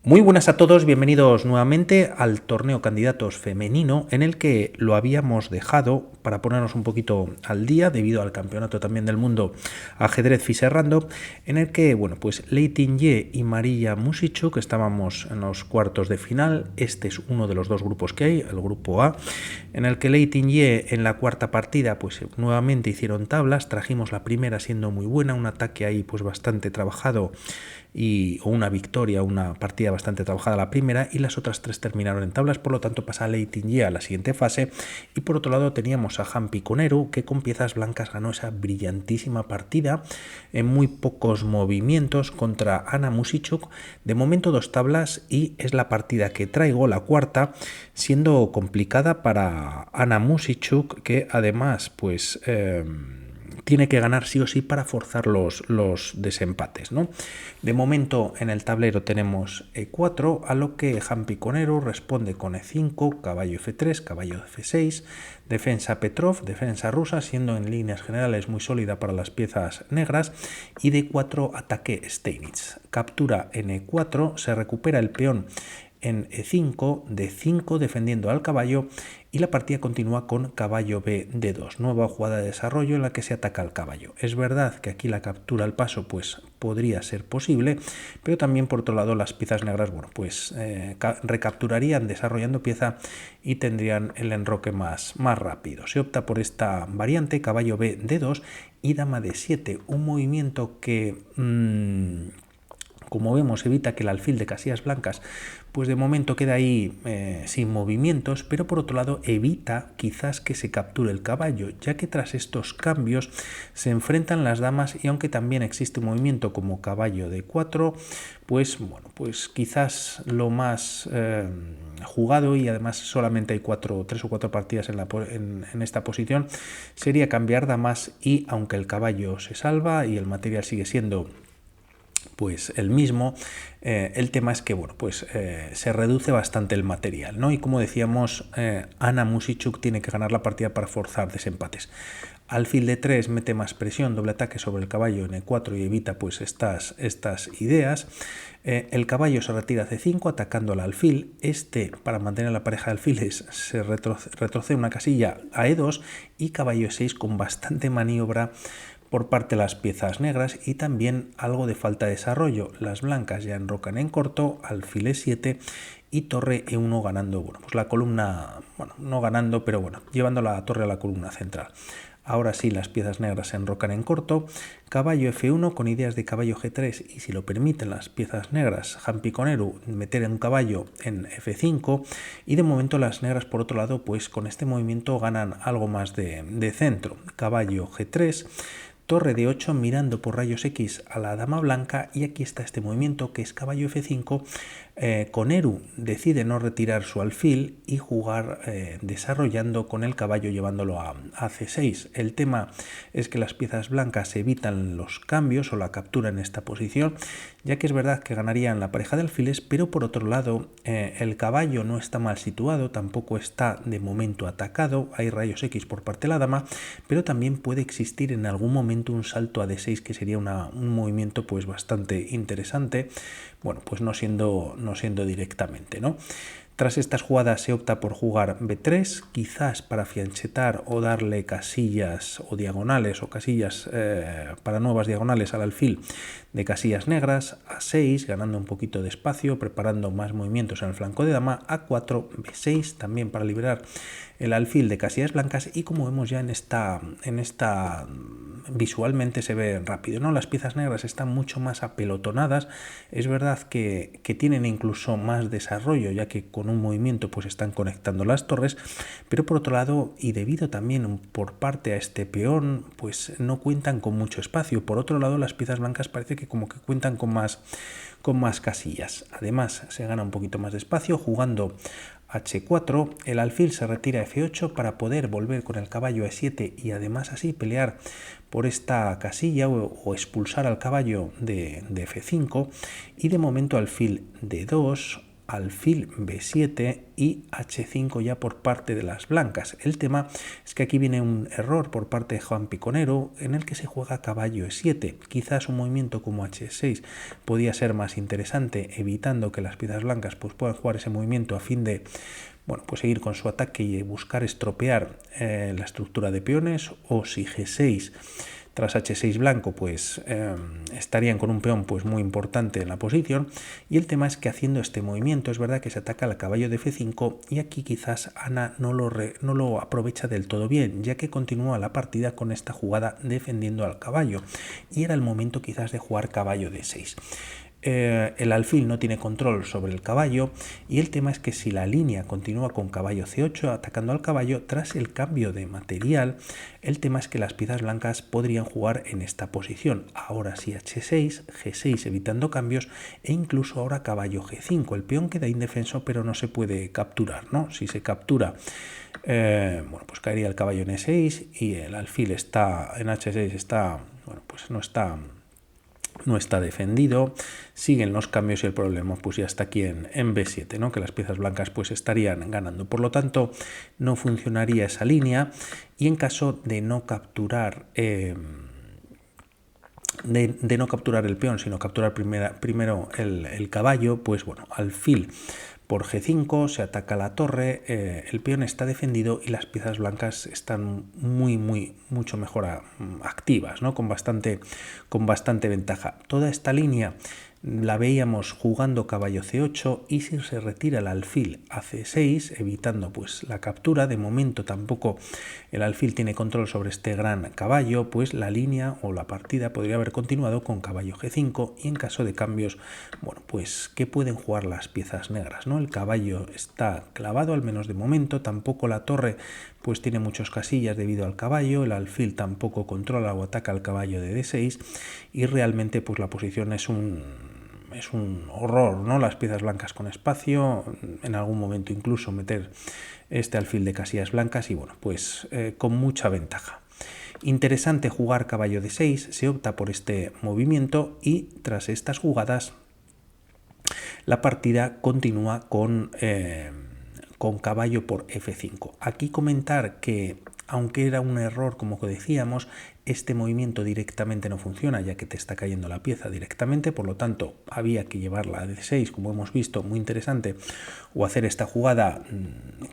Muy buenas a todos, bienvenidos nuevamente al torneo candidatos femenino en el que lo habíamos dejado para ponernos un poquito al día debido al campeonato también del mundo ajedrez Fiserrando, en el que, bueno, pues Lei Tingyé y Maria Musichuk estábamos en los cuartos de final. Este es uno de los dos grupos que hay, el grupo A, en el que Lei Tingyé en la cuarta partida pues nuevamente hicieron tablas. Trajimos la primera siendo muy buena, un ataque ahí pues bastante trabajado o una victoria, una partida bastante trabajada la primera, y las otras tres terminaron en tablas. Por lo tanto pasa Lei Tingyé a la siguiente fase. Y por otro lado teníamos a Jampi Koneru, que con piezas blancas ganó esa brillantísima partida en muy pocos movimientos contra Anna Musichuk. De momento dos tablas, y es la partida que traigo, la cuarta, siendo complicada para Anna Musichuk, que además pues tiene que ganar sí o sí para forzar los desempates, ¿no? De momento en el tablero tenemos E4, a lo que Jampi Koneru responde con E5, caballo F3, caballo F6, defensa Petrov, defensa rusa, siendo en líneas generales muy sólida para las piezas negras, y D4, ataque Steinitz. Captura en E4, se recupera el peón en E5, D5 defendiendo al caballo, y la partida continúa con caballo B, D2, nueva jugada de desarrollo en la que se ataca al caballo. Es verdad que aquí la captura al paso pues podría ser posible, pero también por otro lado las piezas negras, bueno, pues recapturarían desarrollando pieza y tendrían el enroque más rápido. Se opta por esta variante, caballo B, D2 y dama D7, un movimiento que como vemos evita que el alfil de casillas blancas pues de momento queda ahí sin movimientos, pero por otro lado evita quizás que se capture el caballo, ya que tras estos cambios se enfrentan las damas, y aunque también existe un movimiento como caballo D4, pues bueno, pues quizás lo más jugado, y además solamente hay 3 o 4 partidas en esta posición, sería cambiar damas, y aunque el caballo se salva y el material sigue siendo pues el mismo, el tema es que bueno, pues se reduce bastante el material, ¿no? Y como decíamos, Anna Musichuk tiene que ganar la partida para forzar desempates. Alfil de 3 mete más presión, doble ataque sobre el caballo en E4 y evita pues estas ideas. El caballo se retira a C5 atacando al alfil. Para mantener la pareja de alfiles se retrocede una casilla a E2, y caballo E6 con bastante maniobra por parte de las piezas negras, y también algo de falta de desarrollo. Las blancas ya enrocan en corto, alfil E7 y torre E1 ganando, bueno, pues la columna, bueno, no ganando, pero bueno, llevando la torre a la columna central. Ahora sí, las piezas negras se enrocan en corto, caballo F1 con ideas de caballo G3, y si lo permiten las piezas negras, Jampi Koneru meter un caballo en F5, y de momento las negras por otro lado pues con este movimiento ganan algo más de centro. Caballo G3, torre de 8 mirando por rayos X a la dama blanca, y aquí está este movimiento que es caballo F5. Koneru decide no retirar su alfil y jugar desarrollando con el caballo, llevándolo a C6. El tema es que las piezas blancas evitan los cambios o la captura en esta posición, ya que es verdad que ganarían la pareja de alfiles, pero por otro lado el caballo no está mal situado, tampoco está de momento atacado, hay rayos X por parte de la dama, pero también puede existir en algún momento un salto a D6 que sería un movimiento pues bastante interesante, bueno, pues no siendo directamente, ¿no? Tras estas jugadas se opta por jugar B3, quizás para fianchetar o darle casillas o diagonales o casillas para nuevas diagonales al alfil de casillas negras. A6, ganando un poquito de espacio, preparando más movimientos en el flanco de dama. A4, B6, también para liberar el alfil de casillas blancas, y como vemos ya en esta visualmente se ve rápido, ¿no? Las piezas negras están mucho más apelotonadas, es verdad que tienen incluso más desarrollo, ya que con un movimiento pues están conectando las torres, pero por otro lado, y debido también por parte a este peón, pues no cuentan con mucho espacio. Por otro lado, las piezas blancas parece que como que cuentan con más casillas. Además, se gana un poquito más de espacio jugando H4, el alfil se retira a F8 para poder volver con el caballo a E7 y además así pelear por esta casilla o expulsar al caballo de F5, y de momento alfil D2, alfil B7 y H5 ya por parte de las blancas. El tema es que aquí viene un error por parte de Juan Piconero en el que se juega caballo E7. Quizás un movimiento como H6 podía ser más interesante, evitando que las piezas blancas pues puedan jugar ese movimiento a fin de pues seguir con su ataque y buscar estropear la estructura de peones, o si G6 tras H6 blanco pues estarían con un peón pues muy importante en la posición. Y el tema es que haciendo este movimiento es verdad que se ataca al caballo de F5 y aquí quizás Ana no lo aprovecha del todo bien, ya que continúa la partida con esta jugada defendiendo al caballo y era el momento quizás de jugar caballo de 6. El alfil no tiene control sobre el caballo y el tema es que si la línea continúa con caballo C8 atacando al caballo tras el cambio de material, el tema es que las piezas blancas podrían jugar en esta posición. Ahora sí H6, G6 evitando cambios e incluso ahora caballo G5. El peón queda indefenso pero no se puede capturar, ¿no? Si se captura, pues caería el caballo en E6 y el alfil está en H6, pues no está defendido, siguen los cambios y el problema pues ya está aquí en B7, ¿no? Que las piezas blancas pues estarían ganando. Por lo tanto, no funcionaría esa línea y en caso de no capturar de no capturar el peón, sino capturar primero el caballo, pues alfil por G5, se ataca la torre, el peón está defendido y las piezas blancas están mucho mejor activas, ¿no? Con bastante ventaja. Toda esta línea la veíamos jugando caballo C8 y si se retira el alfil a C6, evitando pues la captura. De momento tampoco el alfil tiene control sobre este gran caballo, pues la línea o la partida podría haber continuado con caballo G5 y en caso de cambios, pues ¿qué pueden jugar las piezas negras, ¿no? El caballo está clavado, al menos de momento, tampoco la torre pues tiene muchos casillas debido al caballo, el alfil tampoco controla o ataca al caballo de D6 y realmente pues la posición es un horror, ¿no? Las piezas blancas con espacio, en algún momento incluso meter este alfil de casillas blancas y pues con mucha ventaja. Interesante jugar caballo de 6, se opta por este movimiento y tras estas jugadas la partida continúa con caballo por F5. Aquí comentar que aunque era un error, como decíamos, este movimiento directamente no funciona, ya que te está cayendo la pieza directamente, por lo tanto había que llevarla a D6, como hemos visto, muy interesante, o hacer esta jugada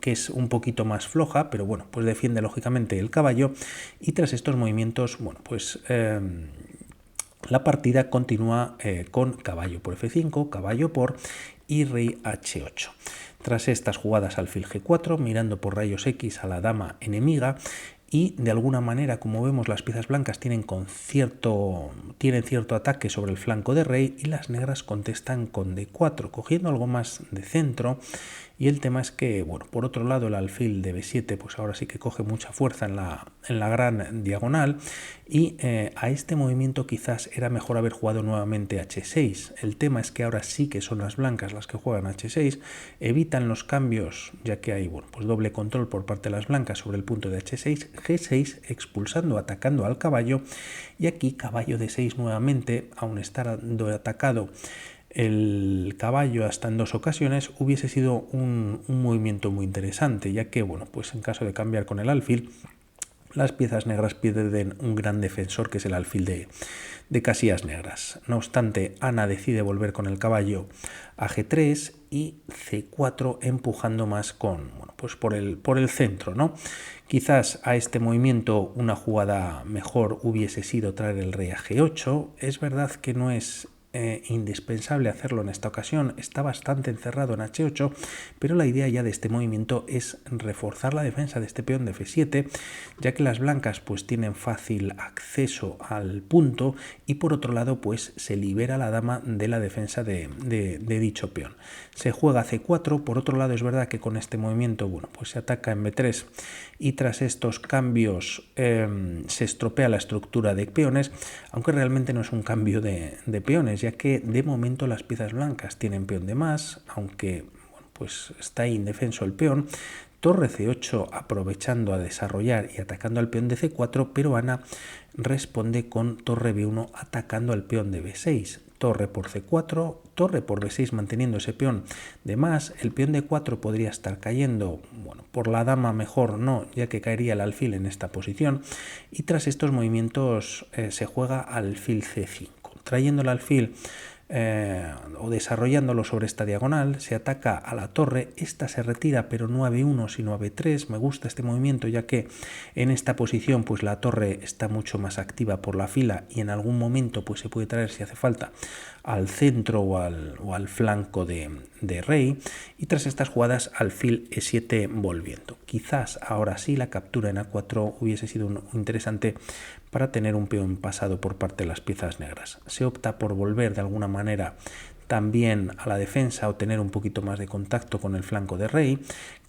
que es un poquito más floja, pero pues defiende lógicamente el caballo, y tras estos movimientos, la partida continúa con caballo por F5, caballo por y rey H8. Tras estas jugadas alfil G4, mirando por rayos X a la dama enemiga, y de alguna manera, como vemos, las piezas blancas tienen cierto ataque sobre el flanco de rey y las negras contestan con D4, cogiendo algo más de centro. Y el tema es que, por otro lado, el alfil de B7 pues ahora sí que coge mucha fuerza en la gran diagonal y a este movimiento quizás era mejor haber jugado nuevamente H6. El tema es que ahora sí que son las blancas las que juegan H6, evitan los cambios ya que hay pues doble control por parte de las blancas sobre el punto de H6, G6 expulsando, atacando al caballo y aquí caballo de 6 nuevamente, aun estando atacado el caballo hasta en 2 ocasiones, hubiese sido un movimiento muy interesante, ya que pues en caso de cambiar con el alfil, las piezas negras pierden un gran defensor que es el alfil de casillas negras. No obstante, Ana decide volver con el caballo a G3 y C4 empujando más pues por el centro, ¿no? Quizás a este movimiento una jugada mejor hubiese sido traer el rey a G8. Es verdad que no es indispensable hacerlo en esta ocasión, está bastante encerrado en H8, pero la idea ya de este movimiento es reforzar la defensa de este peón de F7, ya que las blancas pues tienen fácil acceso al punto y por otro lado pues se libera la dama de la defensa de dicho peón. Se juega C4, por otro lado es verdad que con este movimiento pues se ataca en B3 y tras estos cambios se estropea la estructura de peones, aunque realmente no es un cambio de peones, ya que de momento las piezas blancas tienen peón de más, aunque pues está ahí indefenso el peón. Torre C8 aprovechando a desarrollar y atacando al peón de C4, pero Ana responde con torre B1 atacando al peón de B6. torre por C4, torre por B6 manteniendo ese peón de más. El peón de 4 podría estar cayendo, bueno, por la dama mejor no, ya que caería el alfil en esta posición. Y tras estos movimientos se juega alfil C5, trayendo el alfil o desarrollándolo sobre esta diagonal. Se ataca a la torre, esta se retira pero no a B1 sino a B3. Me gusta este movimiento ya que en esta posición pues la torre está mucho más activa por la fila y en algún momento pues se puede traer si hace falta al centro o al flanco de rey. Y tras estas jugadas alfil E7 volviendo. Quizás ahora sí la captura en A4 hubiese sido interesante para tener un peón pasado por parte de las piezas negras. Se opta por volver de alguna manera también a la defensa o tener un poquito más de contacto con el flanco de rey.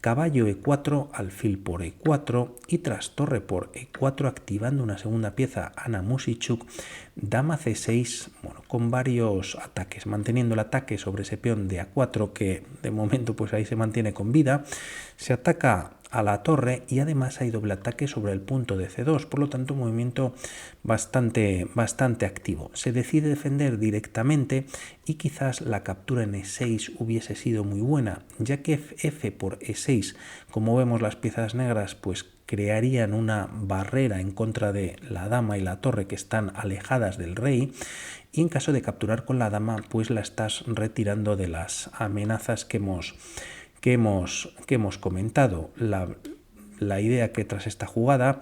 Caballo E4, alfil por E4 y tras torre por E4 activando una segunda pieza Ana Muzychuk, dama C6, bueno, con varios ataques, manteniendo el ataque sobre ese peón de A4 que de momento pues ahí se mantiene con vida. Se ataca a la torre y además hay doble ataque sobre el punto de C2, por lo tanto un movimiento bastante activo. Se decide defender directamente y quizás la captura en E6 hubiese sido muy buena, ya que F por E6, como vemos las piezas negras pues crearían una barrera en contra de la dama y la torre que están alejadas del rey, y en caso de capturar con la dama pues la estás retirando de las amenazas que hemos comentado. La idea que tras esta jugada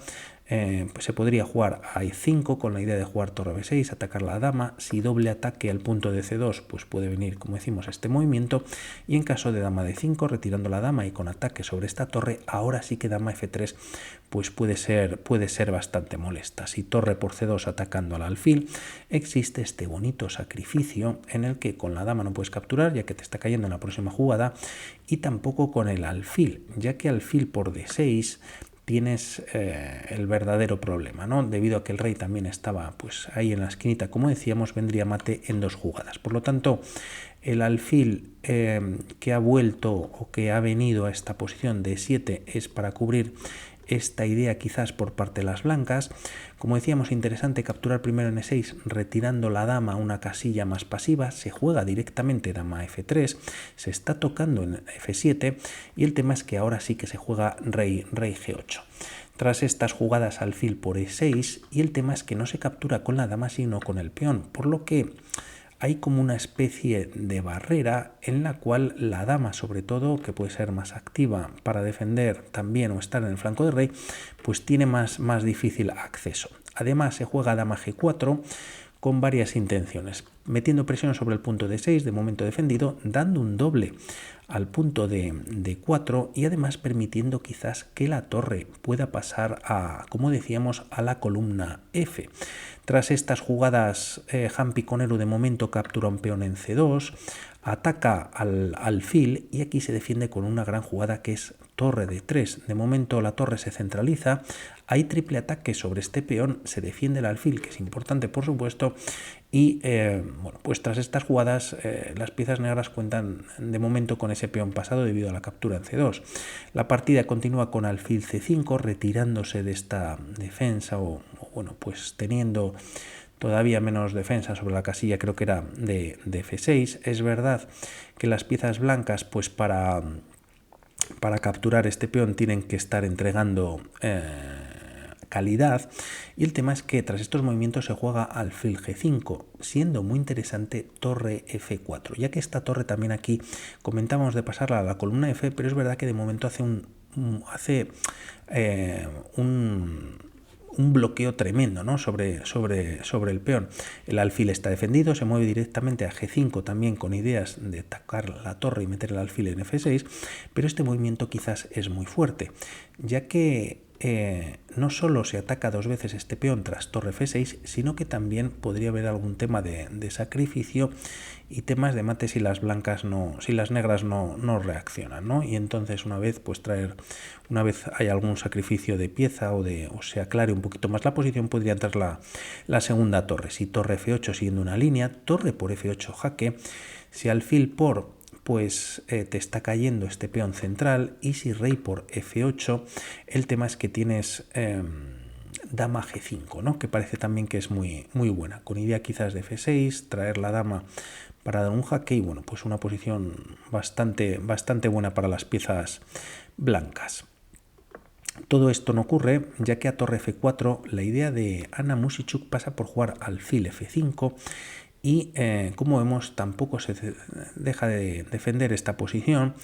pues se podría jugar a E5 con la idea de jugar torre B6, atacar la dama. Si doble ataque al punto de C2 pues puede venir, como decimos, este movimiento, y en caso de dama D5 retirando la dama y con ataque sobre esta torre, ahora sí que dama F3 pues puede ser bastante molesta. Si torre por C2 atacando al alfil, existe este bonito sacrificio en el que con la dama no puedes capturar ya que te está cayendo en la próxima jugada, y tampoco con el alfil, ya que alfil por D6 tienes el verdadero problema, ¿no? Debido a que el rey también estaba pues ahí en la esquinita, como decíamos, vendría mate en 2 jugadas. Por lo tanto, el alfil que ha vuelto o que ha venido a esta posición de 7 es para cubrir esta idea quizás por parte de las blancas. Como decíamos, interesante capturar primero en E6 retirando la dama a una casilla más pasiva. Se juega directamente dama F3, se está tocando en F7 y el tema es que ahora sí que se juega rey G8. Tras estas jugadas alfil por E6 y el tema es que no se captura con la dama sino con el peón, por lo que hay como una especie de barrera en la cual la dama, sobre todo, que puede ser más activa para defender también o estar en el flanco de rey, pues tiene más difícil acceso. Además se juega dama G4 con varias intenciones, metiendo presión sobre el punto de 6 de momento defendido, dando un doble al punto de 4 y además permitiendo quizás que la torre pueda pasar a, como decíamos, a la columna F. Tras estas jugadas, Hampi Conero de momento captura un peón en C2, ataca al alfil y aquí se defiende con una gran jugada que es torre de 3. De momento la torre se centraliza, hay triple ataque sobre este peón, se defiende el alfil, que es importante por supuesto, y bueno, pues tras estas jugadas las piezas negras cuentan de momento con ese peón pasado debido a la captura en C2. La partida continúa con alfil C5 retirándose de esta defensa o bueno, pues teniendo todavía menos defensa sobre la casilla, creo que era de F6. Es verdad que las piezas blancas pues para capturar este peón tienen que estar entregando calidad, y el tema es que tras estos movimientos se juega alfil G5, siendo muy interesante torre F4, ya que esta torre también aquí comentábamos de pasarla a la columna F, pero es verdad que de momento hace un bloqueo tremendo, ¿no? sobre el peón. El alfil está defendido, se mueve directamente a G5 también con ideas de atacar la torre y meter el alfil en F6, pero este movimiento quizás es muy fuerte, ya que no solo se ataca 2 veces este peón tras torre F6, sino que también podría haber algún tema de sacrificio y temas de mate si las negras no reaccionan, ¿no? Y entonces una vez hay algún sacrificio de pieza o se aclare un poquito más la posición, podría entrar la segunda torre. Si torre F8 siguiendo una línea, torre por F8 jaque, si alfil por pues te está cayendo este peón central, y si rey por F8, el tema es que tienes dama G5, ¿no? Que parece también que es muy buena, con idea quizás de F6, traer la dama para dar un jaque y bueno, pues una posición bastante buena para las piezas blancas. Todo esto no ocurre ya que a torre F4 la idea de Anna Muzychuk pasa por jugar alfil F5 y como vemos tampoco se deja de defender esta posición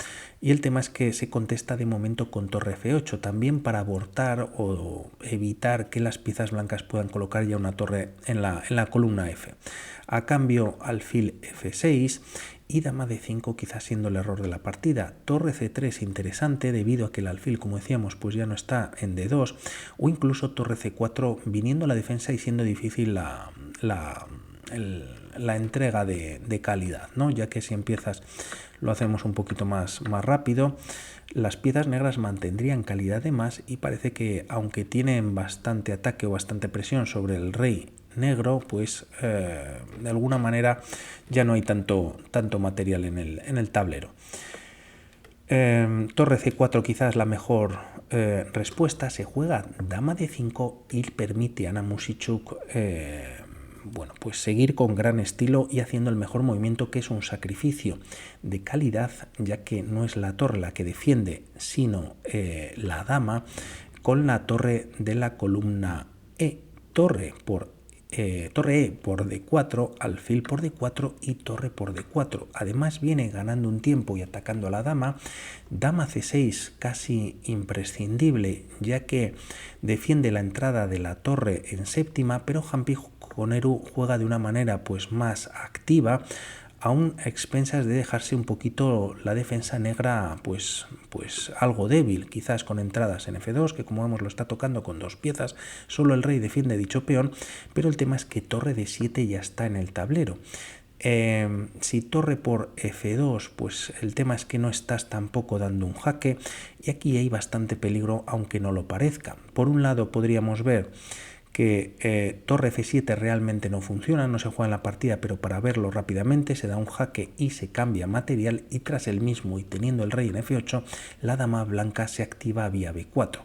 y el tema es que se contesta de momento con torre F8 también para abortar o evitar que las piezas blancas puedan colocar ya una torre en la columna F. A cambio alfil F6 y dama D5 quizás siendo el error de la partida. Torre C3 interesante debido a que el alfil, como decíamos, pues ya no está en D2 o incluso torre C4 viniendo a la defensa y siendo difícil la entrega de calidad, ¿no? Ya que si empiezas lo hacemos un poquito más rápido, las piezas negras mantendrían calidad de más y parece que aunque tienen bastante ataque o bastante presión sobre el rey negro, pues de alguna manera ya no hay tanto material en el tablero. Torre C4 quizás la mejor respuesta. Se juega dama D5 y permite a Anna Muzychuk bueno, pues seguir con gran estilo y haciendo el mejor movimiento, que es un sacrificio de calidad, ya que no es la torre la que defiende, sino la dama, con la torre de la columna E. Torre E por D4, alfil por D4 y torre por D4. Además viene ganando un tiempo y atacando a la dama. Dama C6 casi imprescindible, ya que defiende la entrada de la torre en séptima, pero Jampi Koneru juega de una manera pues más activa, aún a expensas de dejarse un poquito la defensa negra pues algo débil, quizás con entradas en F2, que como vemos lo está tocando con dos piezas, solo el rey defiende dicho peón, pero el tema es que torre D7 ya está en el tablero. Si torre por F2, pues el tema es que no estás tampoco dando un jaque y aquí hay bastante peligro aunque no lo parezca. Por un lado podríamos ver que torre F7 realmente no funciona, no se juega en la partida, pero para verlo rápidamente se da un jaque y se cambia material y tras el mismo y teniendo el rey en F8, la dama blanca se activa vía B4.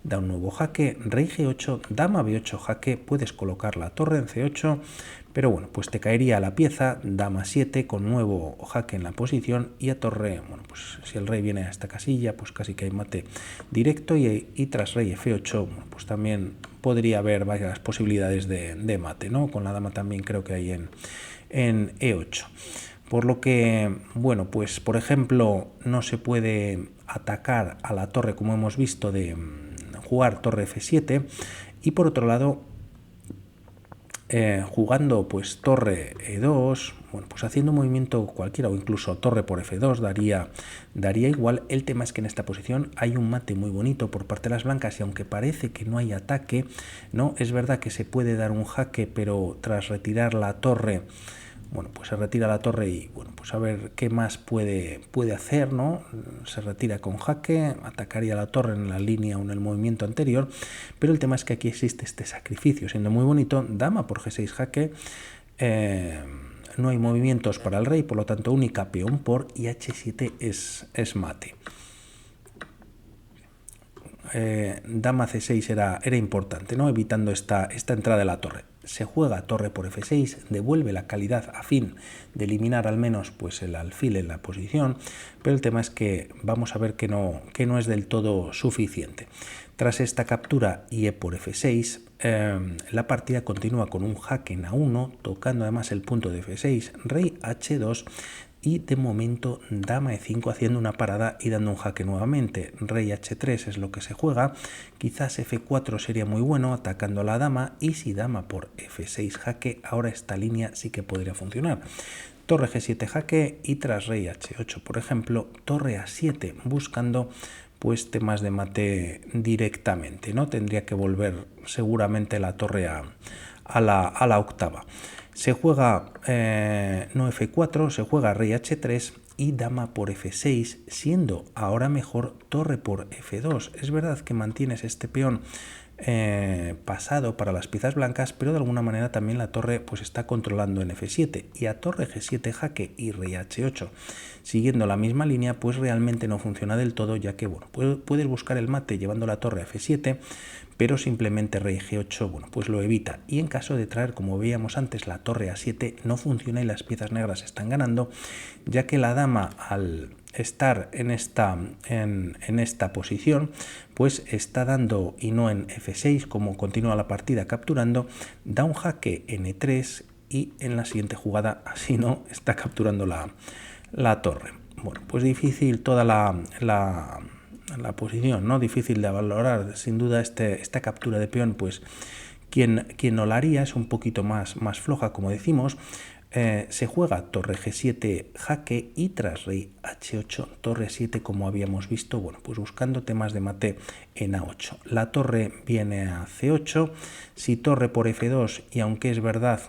Da un nuevo jaque, rey G8, dama B8 jaque, puedes colocar la torre en C8, pero bueno, pues te caería la pieza, dama 7 con nuevo jaque en la posición y a torre, bueno, pues si el rey viene a esta casilla, pues casi que hay mate directo y tras rey F8, bueno, pues también podría haber varias posibilidades de mate, ¿no? Con la dama también creo que hay en E8. Por lo que, bueno, pues por ejemplo, no se puede atacar a la torre como hemos visto de jugar torre F7 y por otro lado jugando pues torre E2, bueno, pues haciendo un movimiento cualquiera o incluso torre por F2 daría igual. El tema es que en esta posición hay un mate muy bonito por parte de las blancas y aunque parece que no hay ataque, no es verdad que se puede dar un jaque, pero tras retirar la torre, bueno, pues se retira la torre y bueno, pues a ver qué más puede hacer, ¿no? Se retira con jaque, atacaría la torre en la línea o en el movimiento anterior, pero el tema es que aquí existe este sacrificio, siendo muy bonito, dama por G6 jaque, no hay movimientos para el rey, por lo tanto única peón por y H7 es mate. Dama C6 era importante, ¿no? Evitando esta entrada de la torre. Se juega torre por F6, devuelve la calidad a fin de eliminar al menos pues el alfil en la posición, pero el tema es que vamos a ver que no es del todo suficiente. Tras esta captura y E por F6, la partida continúa con un jaque en A1, tocando además el punto de F6, rey H2, y de momento dama E5 haciendo una parada y dando un jaque nuevamente. Rey H3 es lo que se juega, quizás F4 sería muy bueno atacando a la dama y si dama por F6 jaque, ahora esta línea sí que podría funcionar. Torre G7 jaque y tras rey H8 por ejemplo, torre A7 buscando pues temas de mate directamente, ¿no? Tendría que volver seguramente la torre a la octava. Se juega no F4, se juega rey H3 y dama por F6, siendo ahora mejor torre por F2. Es verdad que mantienes este peón pasado para las piezas blancas, pero de alguna manera también la torre pues está controlando en F7 y a torre G7 jaque y rey H8 siguiendo la misma línea pues realmente no funciona del todo, ya que bueno, puedes buscar el mate llevando la torre a F7, pero simplemente rey G8 bueno, pues lo evita, y en caso de traer, como veíamos antes, la torre A7 no funciona y las piezas negras están ganando, ya que la dama al estar en esta posición pues está dando, y no en F6 como continúa la partida capturando, da un jaque en E3 y en la siguiente jugada así no está capturando la torre. Bueno, pues difícil toda la posición, ¿no? Difícil de valorar, sin duda esta captura de peón, pues quien no la haría es un poquito más floja, como decimos. Se juega torre G7 jaque y tras rey H8 torre 7 como habíamos visto, bueno, pues buscando temas de mate en A8. La torre viene a C8, si torre por F2, y aunque es verdad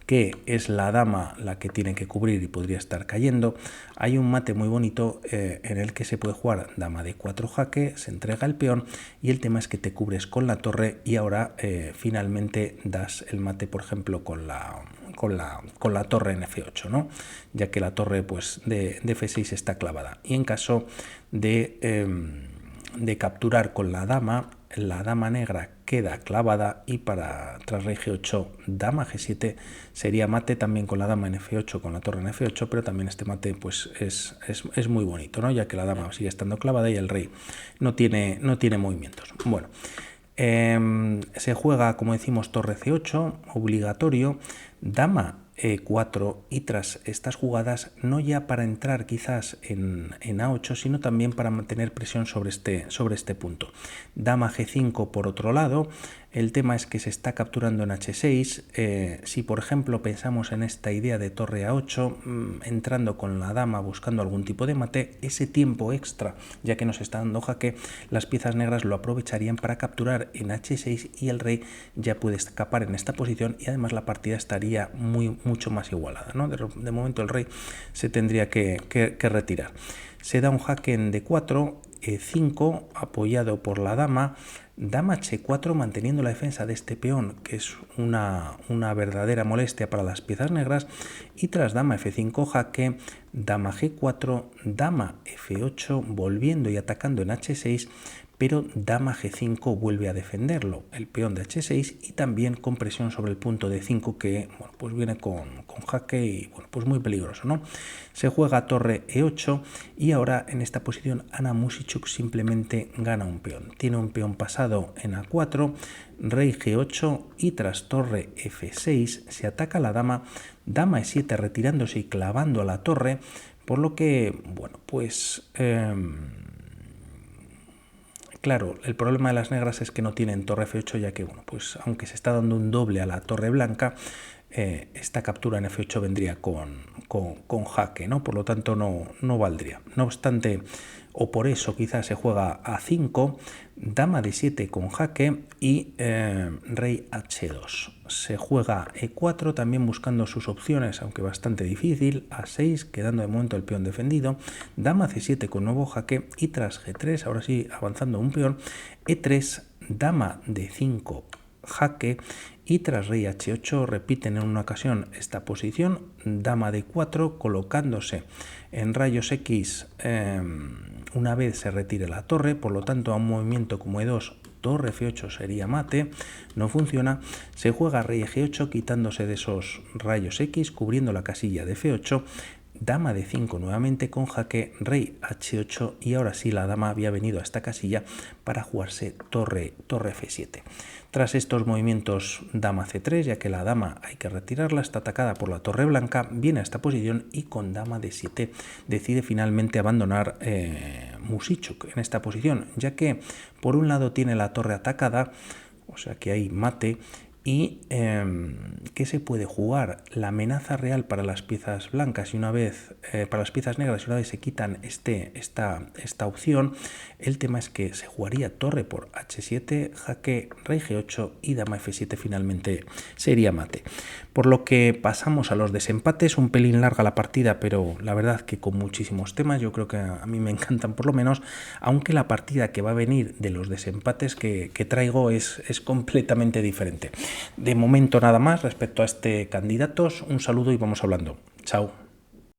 que es la dama la que tiene que cubrir y podría estar cayendo, hay un mate muy bonito en el que se puede jugar dama de 4 jaque, se entrega el peón y el tema es que te cubres con la torre y ahora finalmente das el mate, por ejemplo, con la torre en F8, ¿no? Ya que la torre pues de F6 está clavada. Y en caso de capturar con la dama negra queda clavada y tras rey G8, dama G7 sería mate también con la dama en F8, con la torre en F8, pero también este mate pues es muy bonito, ¿no? Ya que la dama sigue estando clavada y el rey no tiene movimientos. Bueno, se juega, como decimos, torre C8, obligatorio, dama E4 y tras estas jugadas, no ya para entrar quizás en A8, sino también para mantener presión sobre este punto. Dama G5 por otro lado, el tema es que se está capturando en H6, si por ejemplo pensamos en esta idea de torre A8, entrando con la dama buscando algún tipo de mate, ese tiempo extra, ya que nos está dando jaque, las piezas negras lo aprovecharían para capturar en H6 y el rey ya puede escapar en esta posición y además la partida estaría mucho más igualada, ¿no? De momento el rey se tendría que retirar. Se da un jaque en D4, E5 apoyado por la dama, dama H4 manteniendo la defensa de este peón, que es una verdadera molestia para las piezas negras, y tras dama F5 jaque, dama G4, dama F8 volviendo y atacando en H6, pero dama G5 vuelve a defenderlo, el peón de H6 y también con presión sobre el punto D5 que bueno, pues viene con jaque y bueno, pues muy peligroso, ¿no? Se juega torre E8 y ahora en esta posición Ana Muzychuk simplemente gana un peón. Tiene un peón pasado en A4, rey G8 y tras torre F6 se ataca la dama, dama E7 retirándose y clavando a la torre, por lo que, bueno, pues claro, el problema de las negras es que no tienen torre F8, ya que, bueno, pues aunque se está dando un doble a la torre blanca, esta captura en F8 vendría con jaque, ¿no? Por lo tanto no valdría. No obstante, o por eso quizás se juega A5, dama D7 con jaque y rey H2. Se juega E4 también buscando sus opciones, aunque bastante difícil, A6 quedando de momento el peón defendido, dama C7 con nuevo jaque y tras G3, ahora sí avanzando un peón, E3, dama D5 jaque y tras rey H8 repiten en una ocasión esta posición, dama D4 colocándose en rayos X una vez se retire la torre, por lo tanto a un movimiento como E2 torre F8 sería mate, no funciona, se juega rey G8 quitándose de esos rayos X, cubriendo la casilla de F8, dama de 5 nuevamente con jaque, rey H8 y ahora sí la dama había venido a esta casilla para jugarse torre F7. Tras estos movimientos dama C3, ya que la dama hay que retirarla, está atacada por la torre blanca, viene a esta posición y con dama D7 decide finalmente abandonar Muzychuk en esta posición, ya que por un lado tiene la torre atacada, o sea que hay mate, Y ¿qué se puede jugar? La amenaza real para las piezas blancas y una vez para las piezas negras, y una vez se quitan esta opción, el tema es que se jugaría torre por h7, jaque rey g8 y dama f7 finalmente sería mate. Por lo que pasamos a los desempates, un pelín larga la partida, pero la verdad que con muchísimos temas, yo creo que a mí me encantan por lo menos, aunque la partida que va a venir de los desempates que traigo es completamente diferente. De momento nada más respecto a este candidatos, un saludo y vamos hablando. Chao.